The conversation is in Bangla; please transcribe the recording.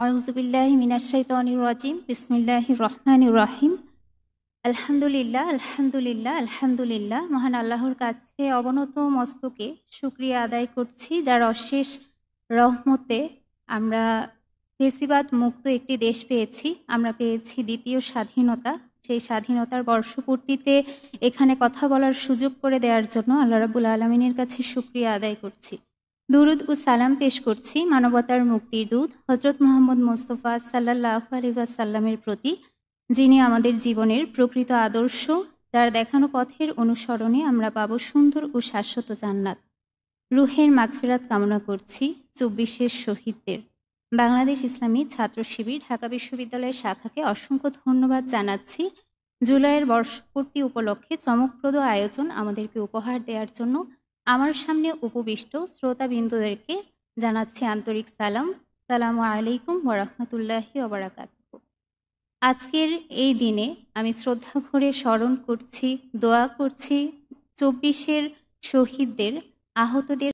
আউযুবিল্লাহি মিনাশ শাইতানির রাজিম। বিসমিল্লাহির রহমানির রহিম। আলহামদুলিল্লাহ, আলহামদুলিল্লাহ, আলহামদুলিল্লাহ। মহান আল্লাহর কাছে অবনত মস্তকে শুকরিয়া আদায় করছি, যার অশেষ রহমতে আমরা ফেসিবাদ মুক্ত একটি দেশ পেয়েছি। আমরা পেয়েছি দ্বিতীয় স্বাধীনতা। সেই স্বাধীনতার বর্ষপূর্তিতে এখানে কথা বলার সুযোগ করে দেওয়ার জন্য আল্লাহ রাব্বুল আলামিনের কাছে শুকরিয়া আদায় করছি। দুরুদ ও সালাম পেশ করছি মানবতার মুক্তির দূত হজরত মোহাম্মদ মোস্তফা সাল্লাল্লাহু আলাইহি ওয়াসাল্লামের প্রতি, যিনি আমাদের জীবনের প্রকৃত আদর্শ, যার দেখানো পথের অনুসরণে আমরা পাব সুন্দর ও শাশ্বত জান্নাত। রুহের মাগফিরাত কামনা করছি ২৪-এর শহীদদের। বাংলাদেশ ইসলামী ছাত্র শিবির ঢাকা বিশ্ববিদ্যালয়ের শাখাকে অসংখ্য ধন্যবাদ জানাচ্ছি জুলাইয়ের বর্ষপূর্তি উপলক্ষে চমকপ্রদ আয়োজন আমাদেরকে উপহার দেওয়ার জন্য। আমার সামনে উপবিষ্ট শ্রোতাবিন্দুদেরকে জানাচ্ছি আন্তরিক সালাম। সালামু আলাইকুম ওয়া রাহমাতুল্লাহি ওয়া বারাকাতুহু। আজকের এই দিনে আমি শ্রদ্ধা ভরে স্মরণ করছি, দোয়া করছি ২৪-এর শহীদদের, আহতদের